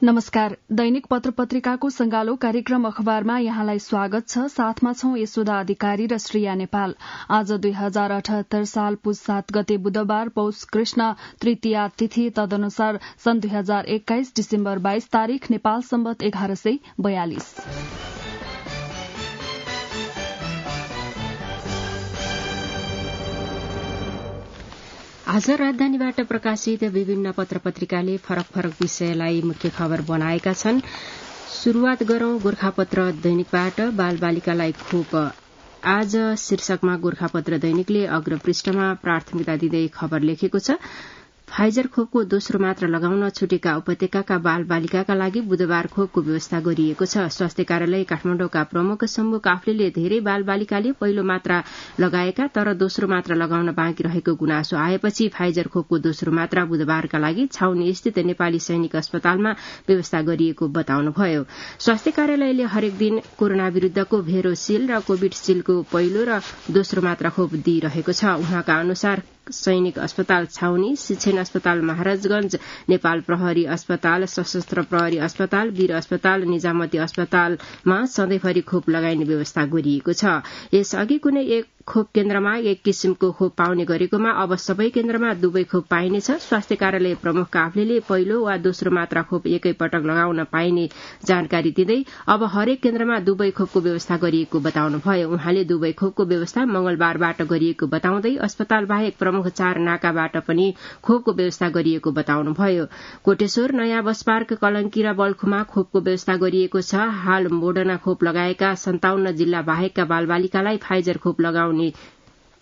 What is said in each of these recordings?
नमस्कार। दैनिक पत्र पत्रिकाको संगालो कार्यक्रम अखबारमा यहाँलाई स्वागत छ। साथमा छौं यशोदा अधिकारी र श्रेया नेपाल। आज 2078 साल पुस 7 गते बुधबार पौष कृष्ण तृतीया तिथि, तदनुसार सन् 2021 डिसेम्बर 22 तारीक, नेपाल सम्वत 1142। आज राजधानीबाट प्रकाशित विभिन्न पत्र पत्रिकाले फरक फरक विषयलाई मुख्य खबर बनाएका छन्। शुरूआत गरौं गोर्खापत्र दैनिकबाट। बालबालिकालाई खोप आज शीर्षकमा गोर्खापत्र दैनिकले अग्रपृष्ठमा प्राथमिकता दिँदै खबर लेखेको छ। फाइजर खोपको दोस्रो मात्रा लगाउन छुटेका उपत्यकाका बाल बालिकाका लागि बुधबार खोपको व्यवस्था गरिएको छ। स्वास्थ्य कार्यालय काठमाडौँका प्रमुख शम्भु काफ्लेले धेरै बाल बालिकाले पहिलो मात्रा लगाएका तर दोस्रो मात्रा लगाउन बाँकी रहेको गुनासो आएपछि फाइजर खोपको दोस्रो मात्रा बुधबारका लागि छाउनी स्थित नेपाली सैनिक अस्पतालमा व्यवस्था गरिएको बताउनुभयो। स्वास्थ्य कार्यालयले हरेक दिन कोरोना विरूद्धको भेरोसिल र कोविडसिलको पहिलो र दोस्रो मात्रा खोप दिइरहेको छ। उहाँका अनुसार सैनिक अस्पताल छाउनी, शिक्षण अस्पताल महाराजगंज, नेपाल प्रहरी अस्पताल, सशस्त्र प्रहरी अस्पताल, वीर अस्पताल, निजामती अस्पतालमा सधैँभरि खोप लगाइने व्यवस्था गरिएको छ। यसअघि कुनै एक खोप केन्द्रमा एक किसिमको खोप पाउने गरेकोमा अब सबै केन्द्रमा दुवै खोप पाइनेछ। स्वास्थ्य कार्यालय प्रमुख काफ्लेले पहिलो वा दोस्रो मात्रा खोप एकै पटक लगाउन पाइने जानकारी दिँदै अब हरेक केन्द्रमा दुवै खोपको व्यवस्था गरिएको बताउनुभयो। उहाँले दुवै खोपको व्यवस्था मंगलबारबाट गरिएको बताउँदै अस्पताल बाहेक प्रमुख 4 नाकाबाट पनि खोपको व्यवस्था गरिएको बताउनुभयो। कोटेश्वर, नयाँ बस पार्क, कलंकी र बल्खुमा खोपको व्यवस्था गरिएको छ। हाल मोडर्ना खोप लगाएका 57 जिल्ला बाहेकका बालबालिकालाई फाइजर खोप लगाउने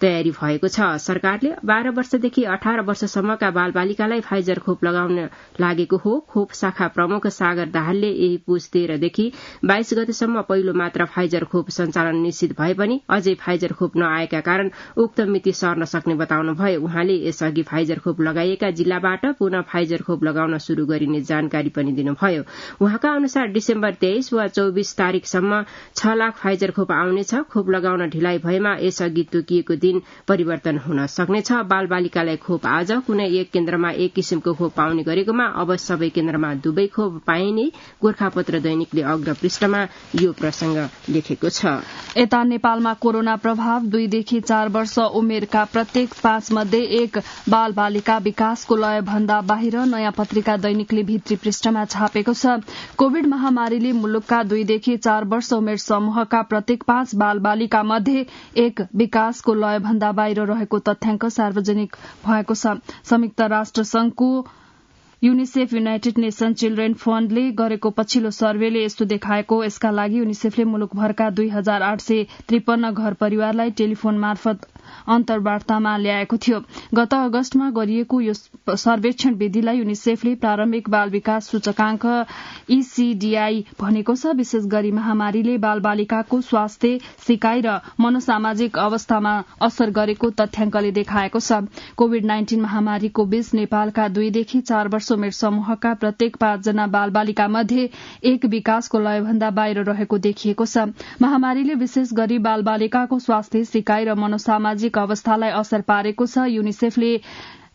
तयारी भएको छ। सरकारले 12 वर्षदेखि 18 वर्षसम्मका बालबालिकालाई फाइजर खोप लगाउन लागेको हो। खोप शाखा प्रमुख सागर दाहालले यही पुस 13 देखि 22 गतेसम्म पहिलो मात्रा फाइजर खोप सञ्चालन निश्चित भए पनि अझै फाइजर खोप नआएका कारण उक्त मिति सर्न सक्ने बताउनुभयो। उहाँले यसअघि फाइजर खोप लगाइएका जिल्लाबाट पुनः फाइजर खोप लगाउन शुरू गरिने जानकारी पनि दिनुभयो। उहाँका अनुसार डिसेम्बर 23 वा 24 तारिकसम्म 6 लाख फाइजर खोप आउनेछ। खोप लगाउन ढिलाइ भएमा यसअघि तोकिएको दिन परिवर्तन हुन सक्नेछ। बालबालिकालाई खोप आज कुनै एक केन्द्रमा एक किसिमको खोप पाउने गरेकोमा अब सबै केन्द्रमा दुवै खोप पाइने गोर्खापत्र दैनिकले अग्रपृष्ठमा यो प्रसंग लेखेको छ। यता नेपालमा कोरोना प्रभाव। 2 देखि 4 वर्ष उमेरका प्रत्येक 5 मध्ये एक बाल बालिका विकासको लय भन्दा बाहिर, नयाँ पत्रिका दैनिकले भित्री पृष्ठमा छापेको छ। कोविड महामारीले मुलुकका 2 देखि 4 वर्ष उमेर समूहका प्रत्येक 5 बाल बालिका मध्ये एक विकासको लय भन्दा बाहिर रहेको तथ्याङ्क सार्वजनिक भएको छ। संयुक्त राष्ट्र संघको यूनिसेफ युनाइटेड नेशन चिल्ड्रेन फण्डले गरेको पछिल्लो सर्वेले यस्तो देखाएको। यसका लागि यूनिसेफले मुलुकभरका 2853 घर परिवारलाई टेलिफोन मार्फत अन्तर्वार्तामा ल्याएको थियो। गत अगस्तमा गरिएको यो सर्वेक्षण विधिलाई यूनिसेफले प्रारम्भिक बाल विकास सूचकांक ECDI भनेको छ। विशेष गरी महामारीले बाल बालिकाको स्वास्थ्य, सिकाइ र मनोसामाजिक अवस्थामा असर गरेको तथ्याङ्कले देखाएको छ। कोविड-19 महामारीको बीच नेपालका 2 देखि 4 वर्ष उमेर समूहका प्रत्येक 5 जना बाल बालिका मध्ये एक विकासको लय भन्दा बाहिर रहेको देखिएको छ। महामारीले विशेष गरी बाल बालिकाको स्वास्थ्य, सिकाइ र मनोसामाजिक अवस्थालाई असर पारेको छ। यूनिसेफले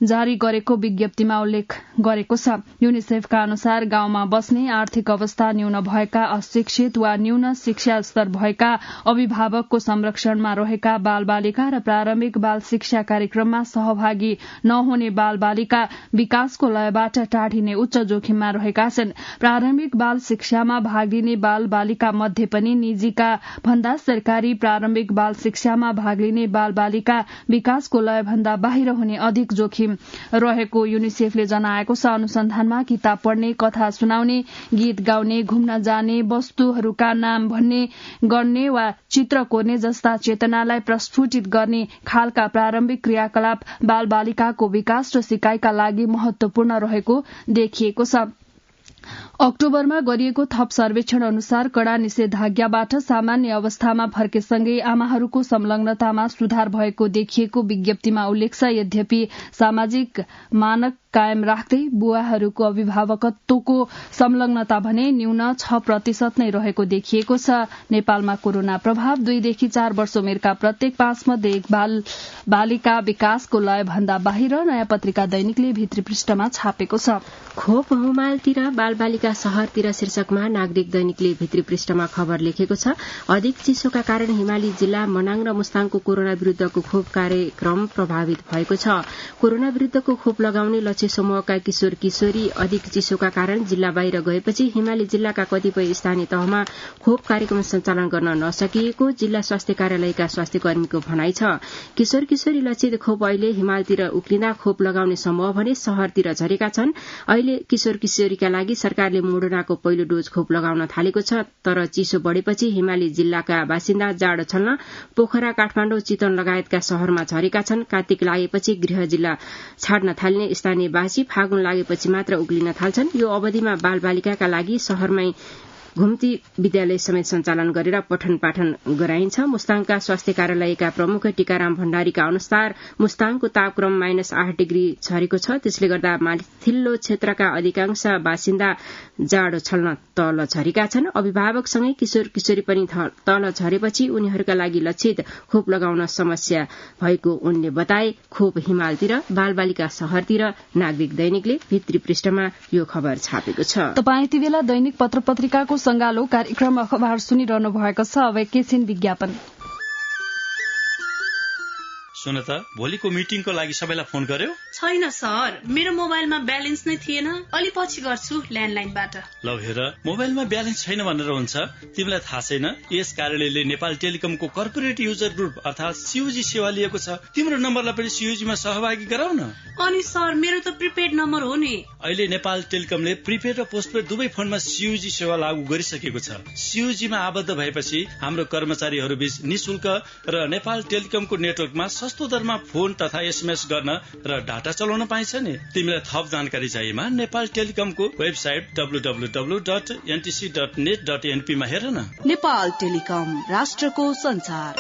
जारी गरेको विज्ञप्तिमा उल्लेख गरेको छ। यूनिसेफका अनुसार गाउँमा बस्ने, आर्थिक अवस्था न्यून भएका, अशिक्षित वा न्यून शिक्षा स्तर भएका, अभिभावकको संरक्षणमा रहेका बाल बालिका र प्रारम्भिक बाल शिक्षा कार्यक्रममा सहभागी नहुने बाल बालिका विकासको लयबाट टाढिने उच्च जोखिममा रहेका छन्। प्रारम्भिक बाल शिक्षामा भाग लिने बाल बालिका मध्ये पनि निजीका भन्दा सरकारी प्रारम्भिक बाल शिक्षामा भाग लिने बाल बालिका विकासको लय भन्दा बाहिर हुने अधिक जोखिम रहेको यूनिसेफले जनाएको छ। अनुसन्धानमा किताब पढ्ने, कथा सुनाउने, गीत गाउने, घुम्न जाने, वस्तुहरूका नाम भन्ने, गर्ने वा चित्र कोर्ने जस्ता चेतनालाई प्रस्फुटित गर्ने खालका प्रारम्भिक क्रियाकलाप बाल बालिकाको विकास र सिकाइका लागि महत्वपूर्ण रहेको देखिएको छ। अक्टोबरमा गरिएको थप सर्वेक्षण अनुसार कड़ा निषेधाज्ञाबाट सामान्य अवस्थामा फर्केसँगै आमाहरूको संलग्नतामा सुधार भएको देखिएको विज्ञप्तिमा उल्लेख छ। यद्यपि सामाजिक मानक कायम राख्दै बुवाहरूको अभिभावकत्वको संलग्नता भने न्यून 6% नै रहेको देखिएको छ। नेपालमा कोरोना प्रभाव। 2 देखि 4 वर्ष उमेरका प्रत्येक 5 मध्ये एक बालिका विकासको लय भन्दा बाहिर, नयाँ पत्रिका दैनिकले भित्री पृष्ठमा छापेको छ। खोप हौमालतिर बाल बालबालिका शहरतिर शीर्षकमा नागरिक दैनिकले भित्री पृष्ठमा खबर लेखेको छ। अधिक चिसोका कारण हिमाली जिल्ला मनाङ र मुस्ताङको कोरोना विरूद्धको खोप कार्यक्रम प्रभावित भएको छ। कोरोना विरूद्धको खोप लगाउने लक्ष्य समूहका किशोर किशोरी अधिक चिसोका कारण जिल्ला बाहिर गएपछि हिमाली जिल्लाका कतिपय स्थानीय तहमा खोप कार्यक्रम सञ्चालन गर्न नसकिएको जिल्ला स्वास्थ्य कार्यालयका स्वास्थ्य कर्मीको भनाइ छ। किशोर किशोरी लक्षित खोप अहिले हिमालतिर उक्लिँदा खोप लगाउने समूह भने शहरतिर झरेका छन्। अहिले किशोर किशोरीका लागि सरकारले मोडर्नाको पहिलो डोज खोप लगाउन थालेको छ। तर चिसो बढ़ेपछि हिमाली जिल्लाका बासिन्दा जाडो छल्न पोखरा, काठमाडौँ, चितवन लगायतका शहरमा झरेका छन्। कार्तिक लागेपछि गृह जिल्ला छाड्न थाल्ने स्थानीयवासी फागुन लागेपछि मात्र उक्लिन थाल्छन्। यो अवधिमा बालबालिकाका लागि शहरमै घुम्ती विद्यालय समेत सञ्चालन गरेर पठन पाठन गराइन्छ। मुस्ताङका स्वास्थ्य कार्यालयका प्रमुख टीकाराम भण्डारीका अनुसार मुस्ताङको तापक्रम -8 डिग्री झरेको छ। त्यसले गर्दा माथिल्लो क्षेत्रका अधिकांश बासिन्दा जाडो छल्न तल झरेका छन्। अभिभावकसँगै किशोर किशोरी पनि तल झरेपछि उनीहरूका लागि लक्षित खोप लगाउन समस्या भएको उनले बताए। खोप हिमालतिर, बालबालिका शहरतिर। नागरिक दैनिकले भित्री पृष्ठमा यो खबर छापेको छ। तपाईँ यति बेला दैनिक पत्र पत्रिकाको संगालो कार्यक्रम अखबार सुनिरहनु भएको छ। अब एकैछिन विज्ञापन। सुन त, भोलिको मिटिङको लागि सबैलाई फोन गर्यो? छैन सर, मेरो मोबाइलमा ब्यालेन्स नै थिएन। अलि पछि गर्छु ल्यान्डलाइनबाट। ल हेर, मोबाइलमा ब्यालेन्स छैन भनेर हुन्छ? तिमीलाई थाहा छैन यस कार्यालयले नेपाल टेलिकमको कर्पोरेट युजर ग्रुप अर्थात् सीयूजी सेवा लिएको छ। तिम्रो नम्बरलाई पनि सीयूजीमा सहभागी गराउ न। अनि सर, मेरो त प्रिपेड नम्बर हो नि। अहिले नेपाल टेलिकमले प्रिपेड र पोस्टपेड दुवै फोनमा सीयूजी सेवा लागू गरिसकेको छ। सीयूजीमा आबद्ध भएपछि हाम्रो कर्मचारीहरू बीच निशुल्क र नेपाल टेलिकमको नेटवर्कमा सस्तो दरमा फोन तथा एसएमएस गर्न र डाटा चलाउन पाइन्छ नि। तिमीलाई थप जानकारी चाहिएमा नेपाल टेलिकमको वेबसाइट www.ntc.net.np मा हेर न। नेपाल टेलिकम, राष्ट्रको संचार।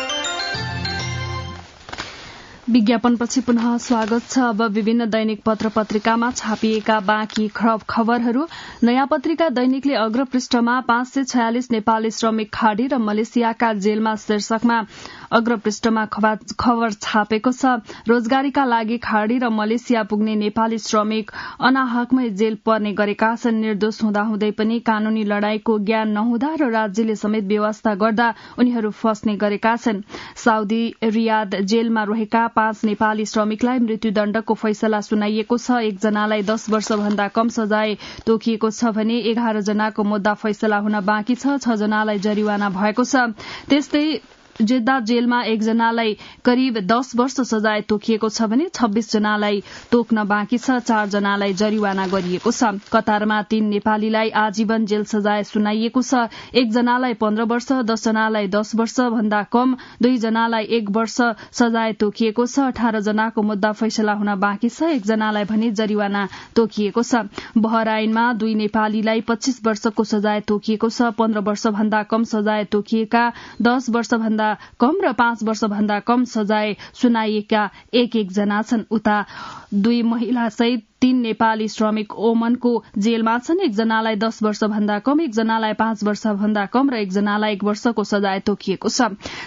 विज्ञापनपछि पुनः स्वागत छ। अब विभिन्न दैनिक पत्र पत्रिकामा छापिएका बाँकी खबरहरू। नयाँ पत्रिका दैनिकले अग्रपृष्ठमा 546 नेपाली श्रमिक खाडी र मलेसियाका जेलमा शीर्षकमा अग्रपृष्ठमा खबर छापेको छ। रोजगारीका लागि खाडी र मलेसिया पुग्ने नेपाली श्रमिक अनाहकमै जेल पर्ने गरेका छन्। निर्दोष हुँदाहुँदै पनि कानूनी लड़ाईको ज्ञान नहुँदा र राज्यले समेत व्यवस्था गर्दा उनीहरू फस्ने गरेका छन्। साउदी रियाद जेलमा रहेका 5 नेपाली श्रमिकलाई मृत्युदण्डको फैसला सुनाइएको छ। एकजनालाई 10 वर्षभन्दा कम सजाय तोकिएको छ भने 11 जनाको मुद्दा फैसला हुन बाँकी छ। 6 जनालाई जरिवाना भएको छ। त्यस्तै जेद्दा जेलमा एकजनालाई करिब 10 वर्ष सजाय तोकिएको छ भने 26 जनालाई तोक्न बाँकी छ। 4 जनालाई जरिवाना गरिएको छ। कतारमा 3 नेपालीलाई आजीवन जेल सजाय सुनाइएको छ। 1 जनालाई 15 वर्ष, 10 जनालाई 10 वर्ष भन्दा कम, 2 जनालाई 1 वर्ष सजाय तोकिएको छ। 18 जनाको मुद्दा फैसला हुन बाँकी छ। 1 जनालाई भने जरिवाना तोकिएको छ। बहराइनमा 2 नेपालीलाई 25 वर्षको सजाय तोकिएको छ। 15 वर्ष भन्दा कम सजाय तोकिएका 10 वर्ष भन्दा कम र 5 वर्ष भन्दा कम सजाय सुनाइएका 1 जना छन्। उता 2 महिला सहित 3 नेपाली श्रमिक ओमनको जेलमा छन्। 1 जनालाई 10 वर्ष भन्दा कम, 1 जनालाई 5 वर्ष भन्दा कम र 1 जनालाई 1 वर्षको सजाय तोकिएको छ।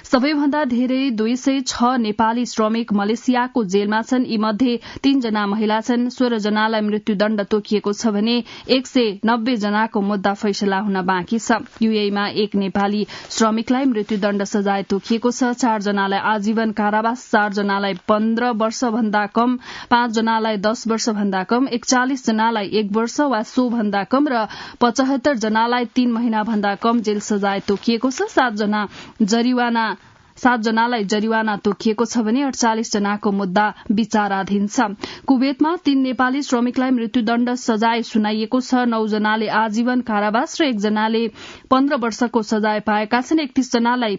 सबैभन्दा धेरै 206 नेपाली श्रमिक मलेसियाको जेलमा छन्। यी मध्ये 3 जना महिला छन्। 16 जनालाई मृत्युदण्ड तोकिएको छ भने 190 जनाको मुद्दा फैसला हुन बाँकी छ। यूएईमा 1 नेपाली श्रमिकलाई मृत्युदण्ड सजाय तोकिएको छ। 4 जनालाई आजीवन कारावास, 4 जनालाई 15 वर्ष भन्दा कम, 5 जनालाई 10 वर्ष भन्दा कम, 41 जनालाई 1 वर्ष वा सो भन्दा कम र 75 जनालाई 3 महिना भन्दा कम जेल सजाय तोकिएको छ। 7 जनालाई जरिवाना तोकिएको छ भने 48 जनाको मुद्दा विचाराधीन छ। कुवेतमा 3 नेपाली श्रमिकलाई मृत्युदण्ड सजाय सुनाइएको छ। 9 जनाले आजीवन कारावास र 1 जनाले 15 वर्षको सजाय पाएका छन्। 31 जनालाई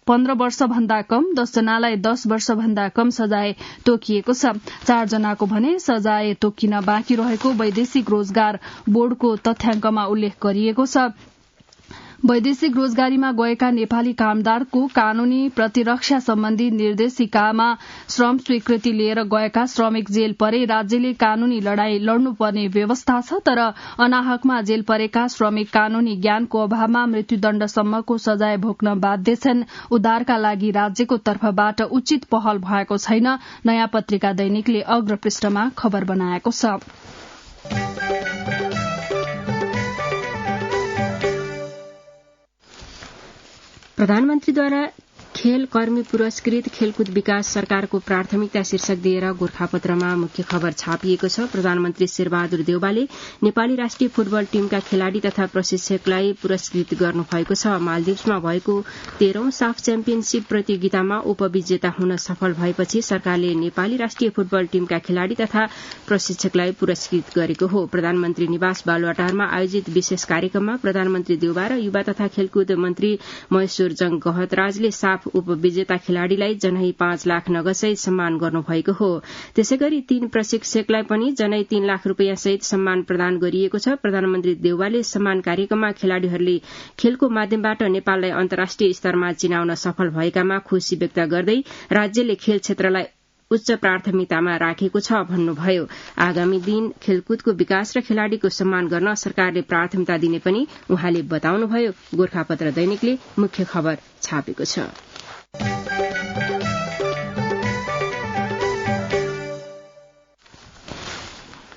15 वर्ष भन्दा कम, 10 जनालाई 10 वर्ष भन्दा कम सजाय तोकिएको छ। 4 जनाको भने सजाय तोकिन बाँकी रहेको वैदेशिक रोजगार बोर्डको तथ्याङ्कमा उल्लेख गरिएको छ। वैदेशिक रोजगारीमा गएका नेपाली कामदारको कानूनी प्रतिरक्षा सम्बन्धी निर्देशिकामा श्रम स्वीकृति लिएर गएका श्रमिक जेल परे राज्यले कानूनी लड़ाई लड्नुपर्ने व्यवस्था छ। तर अनाहकमा जेल परेका श्रमिक कानूनी ज्ञानको अभावमा मृत्युदण्डसम्मको सजाय भोग्न बाध्य छन्। उद्धारका लागि राज्यको तर्फबाट उचित पहल भएको छैन। नयाँ पत्रिका दैनिकले अग्रपृष्ठमा खबर बनाएको छ। प्रधानमन्त्रीद्वारा खेल कर्मी पुरस्कृत खेलकुद विकास सरकारको प्राथमिकता शीर्षक दिएर गोरखापत्रमा मुख्य खबर छापिएको छ। प्रधानमन्त्री शेरबहादुर देउवाले नेपाली राष्ट्रिय फुटबल टीमका खेलाड़ी तथा प्रशिक्षकलाई पुरस्कृत गर्नुभएको छ। मालदिप्समा भएको 13औं साफ च्याम्पियनशीप प्रतियोगितामा उपविजेता हुन सफल भएपछि सरकारले नेपाली राष्ट्रिय फुटबल टीमका खेलाड़ी तथा प्रशिक्षकलाई पुरस्कृत गरेको हो। प्रधानमन्त्री निवास बालुवाटारमा आयोजित विशेष कार्यक्रममा प्रधानमन्त्री देउवा र युवा तथा खेलकुद मन्त्री महेश्वर जंग गहतराजले साफ उपविजेता खेलाड़ीलाई जनै 5 लाख नगदसहित सम्मान गर्नुभएको हो। त्यसैगरी 3 प्रशिक्षकलाई पनि जनै 3 लाख रूपियाँ सहित सम्मान प्रदान गरिएको छ। प्रधानमन्त्री देउवाले सम्मान कार्यक्रममा खेलाड़ीहरूले खेलको माध्यमबाट नेपाललाई अन्तर्राष्ट्रिय स्तरमा चिनाउन सफल भएकामा खुशी व्यक्त गर्दै राज्यले खेल क्षेत्रलाई उच्च प्राथमिकतामा राखेको छ भन्नुभयो। आगामी दिन खेलकुदको विकास र खेलाड़ीको सम्मान गर्न सरकारले प्राथमिकता दिने पनि उहाँले बताउनुभयो। गोरखापत्र दैनिकले मुख्य खबर छापेको छ।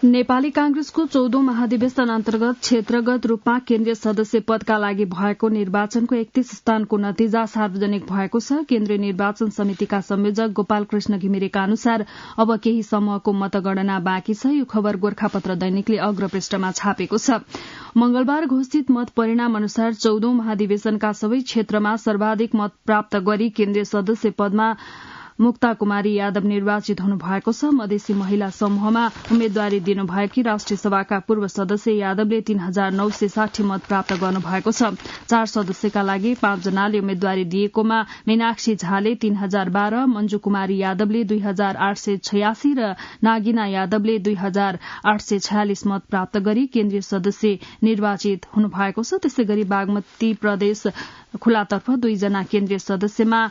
नेपाली कांग्रेसको 14औं महाधिवेशन अन्तर्गत क्षेत्रगत रूपमा केन्द्रीय सदस्य पदका लागि भएको निर्वाचनको 31 स्थानको नतिजा सार्वजनिक भएको छ। केन्द्रीय निर्वाचन समितिका संयोजक गोपाल कृष्ण घिमिरेका अनुसार अब केही समूहको मतगणना बाँकी छ। यो खबर गोरखापत्र दैनिकले अग्रपृष्ठमा छापेको छ। मंगलबार घोषित मत परिणाम अनुसार 14औं महाधिवेशनका सबै क्षेत्रमा सर्वाधिक मत प्राप्त गरी केन्द्रीय सदस्य पदमा मुक्ता कुमारी यादव निर्वाचित हुनुभएको छ। मधेसी महिला समूहमा उम्मेद्वारी दिनुभएकी राष्ट्रिय सभाका पूर्व सदस्य यादवले 3960 मत प्राप्त गर्नुभएको छ। 4 सदस्यका लागि 5 जनाले उम्मेद्वारी दिएकोमा मीनाक्षी झाले 3012, मंजू कुमारी यादवले 2886 र नागिना यादवले 2846 मत प्राप्त गरी केन्द्रीय सदस्य निर्वाचित हुनुभएको छ। त्यसैगरी बागमती प्रदेश खुलातर्फ 2 जना केन्द्रीय सदस्यमा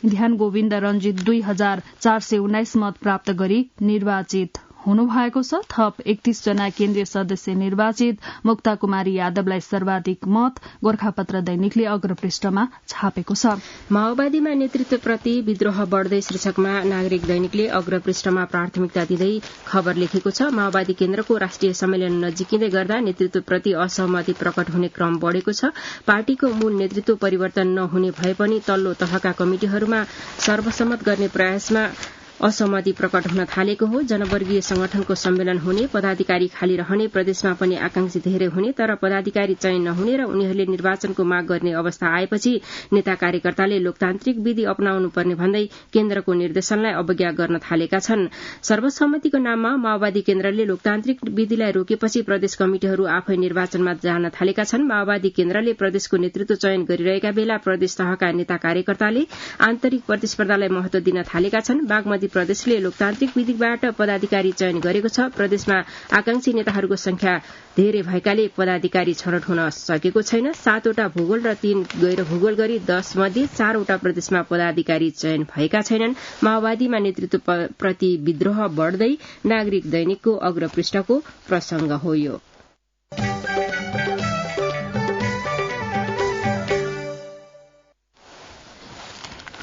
ध्यान गोविन्द रंजित 2419 मत प्राप्त गरी निर्वाचित हुनुभएको छ। थप 31 जना केन्द्रीय सदस्य निर्वाचित, मुक्ता कुमारी यादवलाई सर्वाधिक मत गोरखापत्र दैनिकले अग्रपृष्ठमा छापेको छ। माओवादीमा नेतृत्वप्रति विद्रोह बढ्दै शीर्षकमा नागरिक दैनिकले अग्रपृष्ठमा प्राथमिकता दिँदै खबर लेखेको छ। माओवादी केन्द्रको राष्ट्रिय सम्मेलन नजिकिँदै गर्दा नेतृत्वप्रति असहमति प्रकट हुने क्रम बढ़ेको छ। पार्टीको मूल नेतृत्व परिवर्तन नहुने भए पनि तल्लो तहका कमिटिहरूमा सर्वसम्मत गर्ने प्रयासमा असहमति प्रकट हुन थालेको हो। जनवर्गीय संगठनको सम्मेलन हुने, पदाधिकारी खाली रहने, प्रदेशमा पनि आकांक्षी धेरै हुने तर पदाधिकारी चयन नहुने र उनीहरूले निर्वाचनको माग गर्ने अवस्था आएपछि नेता कार्यकर्ताले लोकतान्त्रिक विधि अपनाउनु पर्ने भन्दै केन्द्रको निर्देशनलाई अवज्ञा गर्न थालेका छन्। सर्वसम्मतिको नाममा माओवादी केन्द्रले लोकतान्त्रिक विधिलाई रोकेपछि प्रदेश कमिटिहरू आफै निर्वाचनमा जान थालेका छन्। माओवादी केन्द्रले प्रदेशको नेतृत्व चयन गरिरहेका बेला प्रदेश तहका नेता कार्यकर्ताले आन्तरिक प्रतिस्पर्धालाई महत्व दिन थालेका छन्। बागमती प्रदेशले लोकतान्त्रिक विधिबाट पदाधिकारी चयन गरेको छ। प्रदेशमा आकांक्षी नेताहरूको संख्या धेरै भएकाले पदाधिकारी छनौट हुन सकेको छैन। 7 वटा भूगोल र 3 गैर भूगोल गरी 10 मध्ये 4 वटा प्रदेशमा पदाधिकारी चयन भएका छैनन्। माओवादीमा नेतृत्व प्रति विद्रोह बढ्दै नागरिक दैनिकको अग्रपृष्ठको प्रसंग हो यो।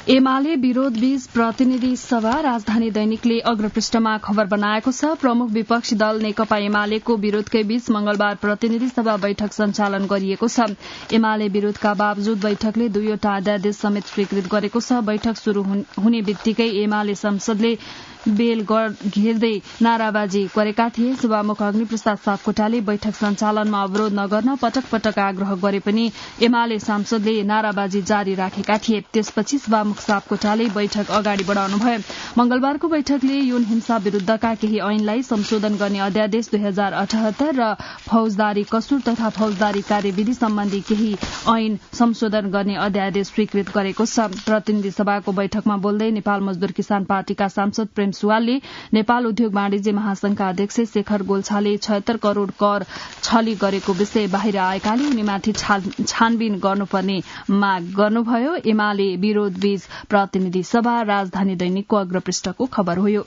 एमाले विरोध बीच प्रतिनिधि सभा राजधानी दैनिकले अग्रपृष्ठमा खबर बनाएको छ। प्रमुख विपक्षी दल नेकपा एमालेको विरोधकै बीच मंगलबार प्रतिनिधि सभा बैठक सञ्चालन गरिएको छ। एमाले विरोधका बावजुद बैठकले 2 वटा अध्यादेश समेत स्वीकृत गरेको छ। बैठक शुरू हुने बित्तिकै एमाले संसदले बेल घेर्दै नाराबाजी गरेका थिए। सभामुख अग्निप्रसाद सापकोटाले बैठक सञ्चालनमा अवरोध नगर्न पटक पटक आग्रह गरे पनि एमाले सांसदले नाराबाजी जारी राखेका थिए। त्यसपछि सभामुख सापकोटाले बैठक अगाडि बढ़ाउनुभयो। मंगलबारको बैठकले यौन हिंसा विरूद्धका केही ऐनलाई संशोधन गर्ने अध्यादेश 2078 र फौजदारी कसुर तथा फौजदारी कार्यविधि सम्बन्धी केही ऐन संशोधन गर्ने अध्यादेश स्वीकृत गरेको छ। प्रतिनिधि सभाको बैठकमा बोल्दै नेपाल मजदूर किसान पार्टीका सांसद प्रेम सुवालले नेपाल उद्योग वाणिज्य महासंघका अध्यक्ष शेखर गोल्छाले 76 करोड़ कर छली गरेको विषय बाहिर आएकाले उनीमाथि छानबिन गर्नुपर्ने माग गर्नुभयो। एमाले विरोध बीच प्रतिनिधि सभा राजधानी दैनिकको अग्रपृष्ठको खबर हो।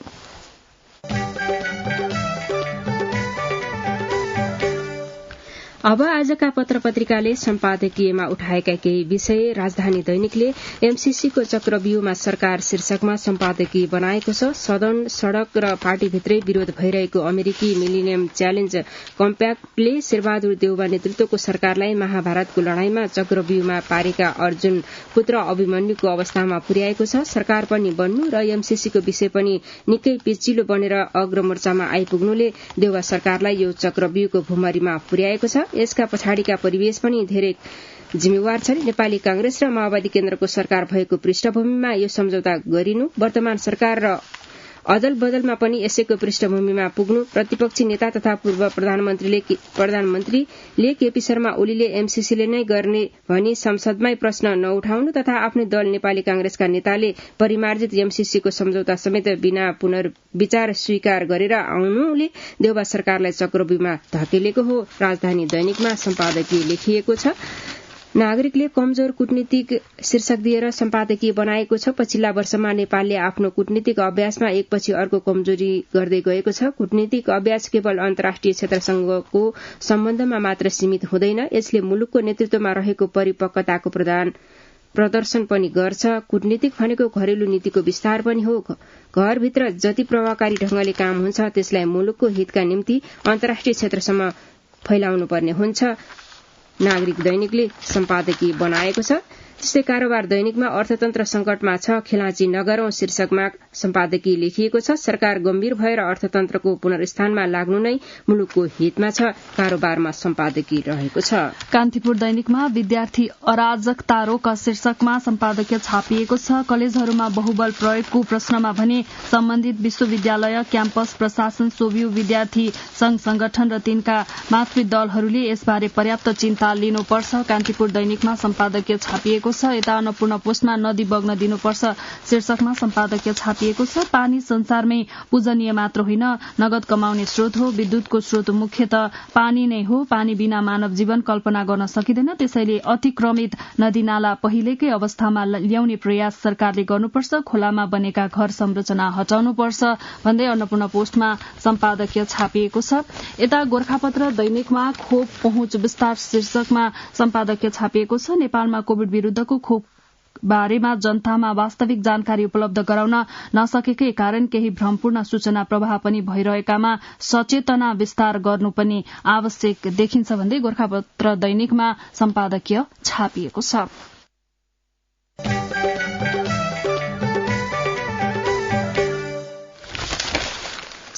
अब आजका पत्र पत्रिकाले सम्पादकीयमा उठाएका केही विषय। राजधानी दैनिकले एमसीसीको चक्रव्यूहमा सरकार शीर्षकमा सम्पादकीय बनाएको छ। सदन सड़क र पार्टीभित्रै विरोध भइरहेको अमेरिकी मिलिनियम च्यालेन्ज कम्प्याक्टले शेरबहादुर देउवा नेतृत्वको सरकारलाई महाभारतको लड़ाईमा चक्रव्यूहमा पारेका अर्जुन पुत्र अभिमन्युको अवस्थामा पुर्याएको छ। सरकार पनि बन्नु र एमसीसीको विषय पनि निकै पेचिलो बनेर अग्रमोर्चामा आइपुग्नुले देउवा सरकारलाई यो चक्रव्यूहको भुमरीमा पुर्याएको छ। यसका पछाडिका परिवेश पनि धेरै जिम्मेवार छन्। नेपाली कांग्रेस र माओवादी केन्द्रको सरकार भएको पृष्ठभूमिमा यो सम्झौता गरिनु, वर्तमान सरकार र अदल बदलमा पनि यसैको पृष्ठभूमिमा पुग्नु, प्रतिपक्षी नेता तथा पूर्व प्रधानमन्त्रीले केपी शर्मा ओलीले एमसीसीले नै गर्ने भनी संसदमै प्रश्न नउठाउनु तथा आफ्नै दल नेपाली कांग्रेसका नेताले परिमार्जित एमसीसीको सम्झौता समेत बिना पुनर्विचार स्वीकार गरेर आउनुले देउवा सरकारलाई चक्रव्यूहमा धकेलेको हो। राजधानी दैनिकमा सम्पादकीय लेखिएको छ। नागरिकले कमजोर कूटनीतिक शीर्षक दिएर सम्पादकीय बनाएको छ। पछिल्ला वर्षमा नेपालले आफ्नो कूटनीतिक अभ्यासमा एकपछि अर्को कमजोरी गर्दै गएको छ। कूटनीतिक अभ्यास केवल अन्तर्राष्ट्रिय क्षेत्रसँगको सम्बन्धमा मात्र सीमित हुँदैन, यसले मुलुकको नेतृत्वमा रहेको परिपक्वताको प्रदर्शन पनि गर्छ। कूटनीतिक भनेको घरेलु नीतिको विस्तार पनि हो। घरभित्र जति प्रभावकारी ढंगले काम हुन्छ त्यसलाई मुलुकको हितका निम्ति अन्तर्राष्ट्रिय क्षेत्रसम्म फैलाउनु पर्ने हुन्छ। नागरिक दैनिकले सम्पादकीय बनाएको छ। त्यस्तै कारोबार दैनिकमा अर्थतन्त्र संकटमा छ, खेलाँची नगरौं शीर्षकमा सम्पादकीय लेखिएको छ। सरकार गम्भीर भएर अर्थतन्त्रको पुनर्स्थानमा लाग्नु नै मुलुकको हितमा छ। कारोबारमा सम्पादकीय रहेको छ। कान्तिपुर दैनिकमा विद्यार्थी अराजकता रोक शीर्षकमा सम्पादकीय छापिएको छ। कलेजहरूमा बहुबल प्रयोगको प्रश्नमा भने सम्बन्धित विश्वविद्यालय, क्याम्पस प्रशासन, सोभियु विद्यार्थी संघ संगठन र तिनका मातृ दलहरूले यसबारे पर्याप्त चिन्ता लिनुपर्छ। कान्तिपुर दैनिकमा सम्पादकीय छापिएको छ। यता अन्नपूर्ण पोस्टमा नदी बग्न दिनुपर्छ शीर्षकमा सम्पादकीय छापिएको छ। पानी संसारमै पूजनीय मात्र होइन, नगद कमाउने स्रोत हो। विद्युतको स्रोत मुख्यतः पानी नै हो। पानी बिना मानव जीवन कल्पना गर्न सकिँदैन। त्यसैले अतिक्रमित नदी नाला पहिलेकै अवस्थामा ल्याउने प्रयास सरकारले गर्नुपर्छ। खोलामा बनेका घर संरचना हटाउनुपर्छ भन्दै अन्नपूर्ण पोस्टमा सम्पादकीय छापिएको छ। यता गोरखापत्र दैनिकमा खोप पहुँच विस्तार शीर्षकमा सम्पादकीय छापिएको छ। नेपालमा कोविड विरूद्धको खोप बारेमा जनतामा वास्तविक जानकारी उपलब्ध गराउन नसकेकै कारण केही भ्रमपूर्ण सूचना प्रवाह पनि भइरहेकामा सचेतना विस्तार गर्नु पनि आवश्यक देखिन्छ भन्दै गोरखापत्र दैनिकमा सम्पादकीय छापिएको छ।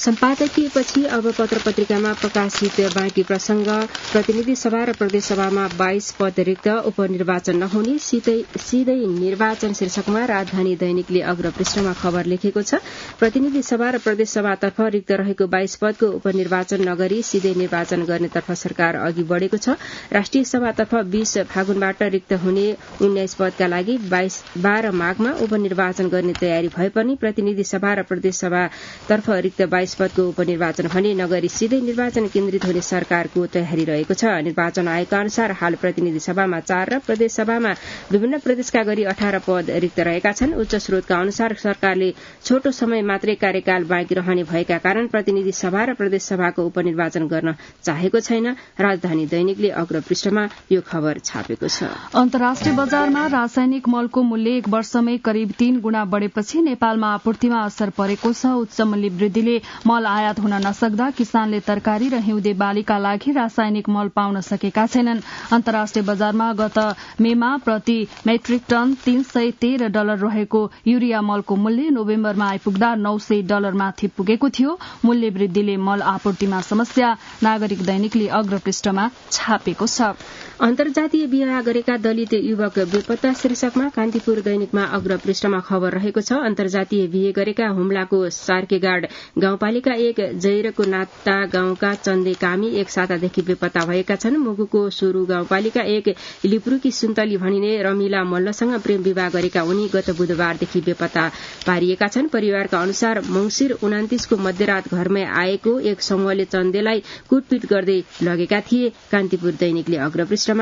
सम्पादकीयपछि अब पत्र पत्रिकामा प्रकाशित बाँकी प्रसंग। प्रतिनिधि सभा र प्रदेश सभामा 22 पद रिक्त, उपनिर्वाचन नहुने, सिधै निर्वाचन शीर्षकमा राजधानी दैनिकले अग्रपृष्ठमा खबर लेखेको छ। प्रतिनिधि सभा र प्रदेश सभातर्फ रिक्त रहेको 22 पदको उपनिर्वाचन नगरी सिधै निर्वाचन गर्नेतर्फ सरकार अघि बढ़ेको छ। राष्ट्रिय सभातर्फ 20 फागुनबाट रिक्त हुने 19 पदका लागि 12 माघमा उपनिर्वाचन गर्ने तयारी भए पनि प्रतिनिधि सभा र प्रदेश सभातर्फ रिक्त 22 पदको उपनिर्वाचन भने नगरी सिधै निर्वाचन केन्द्रित हुने सरकारको तयारी रहेको छ। निर्वाचन आयोगका अनुसार हाल प्रतिनिधि सभामा 4 र प्रदेश सभामा विभिन्न प्रदेशका गरी 18 पद रिक्त रहेका छन्। उच्च स्रोतका अनुसार सरकारले छोटो समय मात्रै कार्यकाल बाँकी रहने भएका कारण प्रतिनिधि सभा र प्रदेश सभाको उपनिर्वाचन गर्न चाहेको छैन। राजधानी दैनिकले अग्रपृष्ठमा यो खबर छापेको छ। अन्तर्राष्ट्रिय बजारमा रासायनिक मलको मूल्य 1 वर्षमै करिब 3 गुणा बढ़ेपछि नेपालमा आपूर्तिमा असर परेको छ। उच्च मूल्य वृद्धिले मल आयात हुन नसक्दा किसानले तरकारी र हिउँदे बालीका लागि रासायनिक मल पाउन सकेका छैनन्। अन्तर्राष्ट्रिय बजारमा गत मेमा प्रति मेट्रिक टन $313 रहेको युरिया मलको मूल्य नोभेम्बरमा आइपुग्दा $900 माथि पुगेको थियो। मूल्य वृद्धिले मल आपूर्तिमा समस्या, नागरिक दैनिकले अग्रपृष्ठमा छापेको छ। अन्तर्जातीय विवाह गरेका दलित युवक बेपत्ता शीर्षकमा कान्तिपुर दैनिकमा अग्रपृष्ठमा खबर रहेको छ। अन्तर्जातीय बिहे गरेका हुम्लाको सार्केगाड गाउँपालिका 1 जैरको नाता गाउँका चन्दे कामी 1 सातादेखि बेपत्ता भएका छन्। मुगुको सोरु गाउँपालिका 1 लिपुरुकी सुन्तली भनिने रमिला मल्लसँग प्रेम विवाह गरेका उनी गत बुधबारदेखि बेपत्ता पारिएका छन्। परिवारका अनुसार मंसिर 29 को मध्यरात घरमै आएको एक समूहले चन्देलाई कुटपिट गर्दै लगेका थिए। कान्तिपुर दैनिकले अग्रपृष्ठमा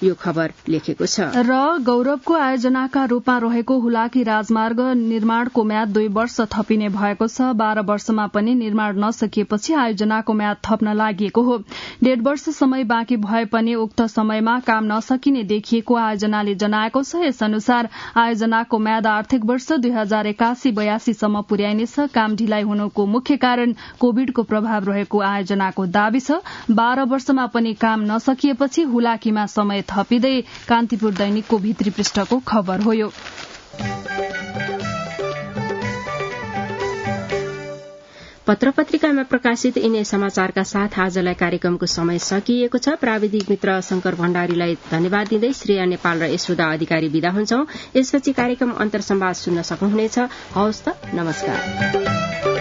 यो खबर लेखेको छ। र गौरवको आयोजनाका रूपमा रहेको हुलाकी राजमार्ग निर्माणको म्याद 2 वर्ष थपिने भएको छ। 12 वर्षमा पनि निर्माण नसकिएपछि आयोजनाको म्याद थप्न लागि हो। 1.5 वर्ष समय बाँकी भए पनि उक्त समयमा काम नसकिने देखिएको आयोजनाले जनाएको छ। यस अनुसार आयोजनाको म्याद आर्थिक वर्ष 2081-82 सम्म पुर्याइनेछ। काम ढिलाइ हुनुको मुख्य कारण कोविडको प्रभाव रहेको आयोजनाको दावी छ। 12 वर्षमा पनि काम नसकिएपछि हुलाकीमा समय थपिँदै कान्तिपुर दैनिकको भित्री पृष्ठको खबर हो यो। पत्र-पत्रिकामा प्रकाशित यिनै समाचारका साथ आजलाई कार्यक्रमको समय सकिएको छ। प्राविधिक मित्र शंकर भण्डारीलाई धन्यवाद दिँदै श्रेया नेपाल र यशोदा अधिकारी विदा हुन्छौं। यसपछि कार्यक्रम अन्तर्संवाद सुन्न सक्नुहुनेछ। हवस् त, नमस्कार।